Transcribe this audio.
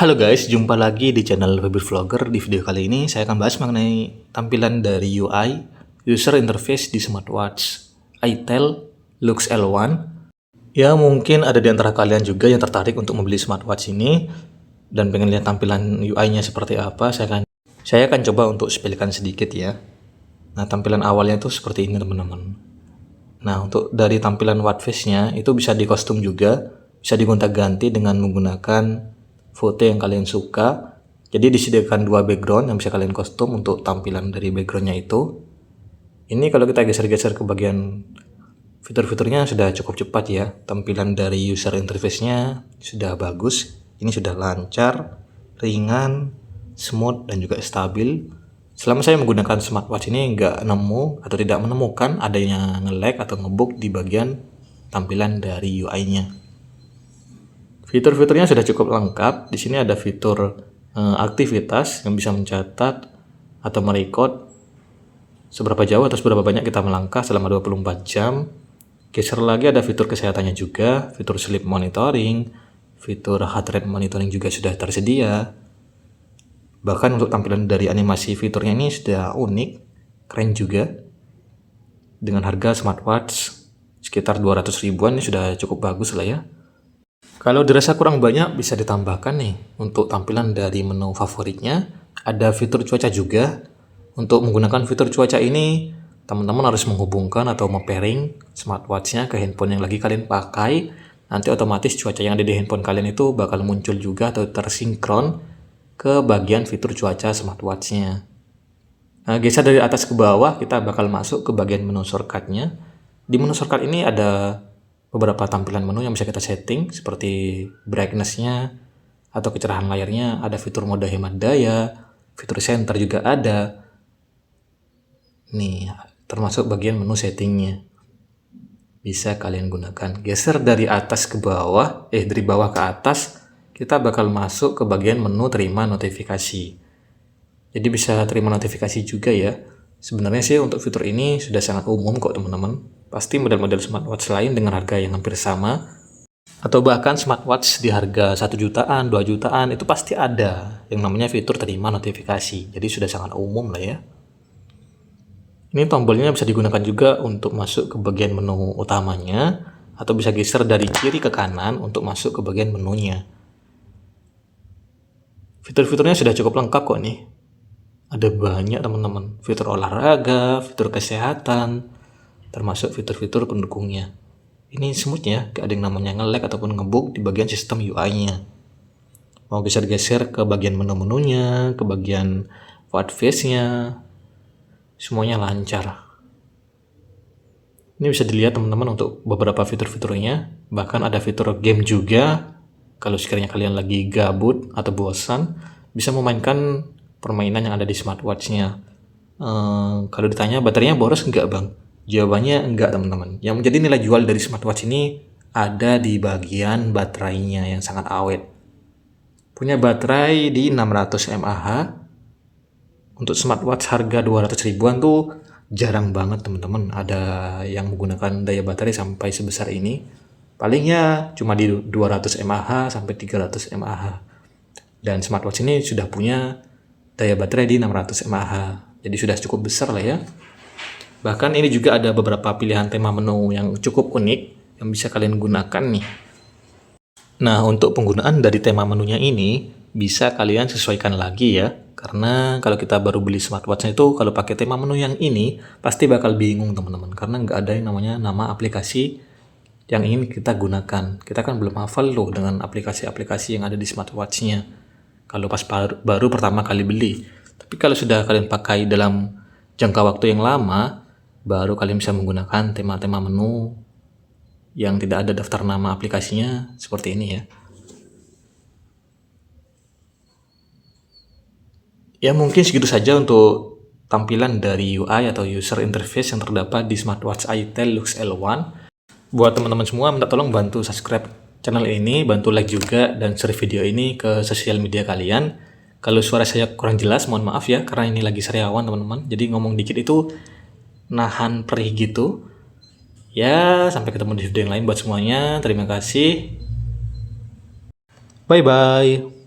Halo guys, jumpa lagi di channel Febri Vlogger. Di video kali ini saya akan bahas mengenai tampilan dari UI User Interface di smartwatch itel Lux L1. Ya, mungkin ada di antara kalian juga yang tertarik untuk membeli smartwatch ini dan pengen lihat tampilan UI-nya seperti apa. Saya akan coba untuk sepelekan sedikit ya. Nah, tampilan awalnya itu seperti ini teman-teman. Nah, untuk dari tampilan watch face-nya itu bisa di kostum juga, bisa digonta-ganti dengan menggunakan foto yang kalian suka. Jadi disediakan dua background yang bisa kalian kostum untuk tampilan dari backgroundnya itu. Ini kalau kita geser-geser ke bagian fitur-fiturnya sudah cukup cepat ya. Tampilan dari user interface-nya sudah bagus. Ini sudah lancar, ringan, smooth, dan juga stabil. Selama saya menggunakan smartwatch ini nggak nemu atau tidak menemukan adanya nge-lag atau ngebug di bagian tampilan dari UI-nya. Fitur-fiturnya sudah cukup lengkap. Di sini ada fitur aktivitas yang bisa mencatat atau merecord seberapa jauh atau seberapa banyak kita melangkah selama 24 jam. Geser lagi ada fitur kesehatannya juga, fitur sleep monitoring, fitur heart rate monitoring juga sudah tersedia. Bahkan untuk tampilan dari animasi fiturnya ini sudah unik, keren juga. Dengan harga smartwatch sekitar 200 ribuan ini sudah cukup bagus lah ya. Kalau dirasa kurang banyak bisa ditambahkan nih untuk tampilan dari menu favoritnya. Ada fitur cuaca juga. Untuk menggunakan fitur cuaca ini teman-teman harus menghubungkan atau mempairing smartwatchnya ke handphone yang lagi kalian pakai. Nanti otomatis cuaca yang ada di handphone kalian itu bakal muncul juga atau tersinkron ke bagian fitur cuaca smartwatchnya. Nah, geser dari atas ke bawah kita bakal masuk ke bagian menu shortcutnya. Di menu shortcut ini ada beberapa tampilan menu yang bisa kita setting seperti brightness-nya atau kecerahan layarnya, ada fitur mode hemat daya, fitur center juga ada. Nih, termasuk bagian menu settingnya. Bisa kalian gunakan. Geser dari atas ke bawah, dari bawah ke atas, kita bakal masuk ke bagian menu terima notifikasi. Jadi bisa terima notifikasi juga ya. Sebenarnya sih untuk fitur ini sudah sangat umum kok teman-teman. Pasti model-model smartwatch lain dengan harga yang hampir sama, atau bahkan smartwatch di harga 1 jutaan, 2 jutaan, itu pasti ada yang namanya fitur terima notifikasi. Jadi sudah sangat umum lah ya. Ini tombolnya bisa digunakan juga untuk masuk ke bagian menu utamanya, atau bisa geser dari kiri ke kanan untuk masuk ke bagian menunya. Fitur-fiturnya sudah cukup lengkap kok nih. Ada banyak teman-teman, fitur olahraga, fitur kesehatan, termasuk fitur-fitur pendukungnya. Ini smooth ya, gak ada yang namanya nge-lag ataupun ngebug di bagian sistem UI-nya. Mau geser-geser ke bagian menu-menunya, ke bagian watch face-nya, semuanya lancar. Ini bisa dilihat teman-teman untuk beberapa fitur-fiturnya. Bahkan ada fitur game juga. Kalau sekiranya kalian lagi gabut atau bosan, bisa memainkan permainan yang ada di smartwatch-nya. Kalau ditanya baterainya boros enggak bang? Jawabannya enggak teman-teman. Yang menjadi nilai jual dari smartwatch ini ada di bagian baterainya yang sangat awet. Punya baterai di 600 mAh. Untuk smartwatch harga 200 ribuan tuh jarang banget teman-teman ada yang menggunakan daya baterai sampai sebesar ini. Palingnya cuma di 200 mAh sampai 300 mAh. Dan smartwatch ini sudah punya daya baterai di 600 mAh. Jadi sudah cukup besar lah ya. Bahkan ini juga ada beberapa pilihan tema menu yang cukup unik yang bisa kalian gunakan nih. Nah, untuk penggunaan dari tema menunya ini bisa kalian sesuaikan lagi ya. Karena kalau kita baru beli smartwatch itu kalau pakai tema menu yang ini pasti bakal bingung teman-teman. Karena nggak ada yang namanya nama aplikasi yang ingin kita gunakan. Kita kan belum hafal loh dengan aplikasi-aplikasi yang ada di smartwatchnya. Kalau pas baru pertama kali beli. Tapi kalau sudah kalian pakai dalam jangka waktu yang lama, baru kalian bisa menggunakan tema-tema menu yang tidak ada daftar nama aplikasinya seperti ini ya. Ya mungkin segitu saja untuk tampilan dari UI atau user interface yang terdapat di smartwatch itel Lux L1. Buat teman-teman semua minta tolong bantu subscribe channel ini, bantu like juga dan share video ini ke sosial media kalian. Kalau suara saya kurang jelas mohon maaf ya karena ini lagi sariawan teman-teman. Jadi ngomong dikit itu nahan perih gitu. Ya, sampai ketemu di video yang lain buat semuanya. Terima kasih. Bye bye.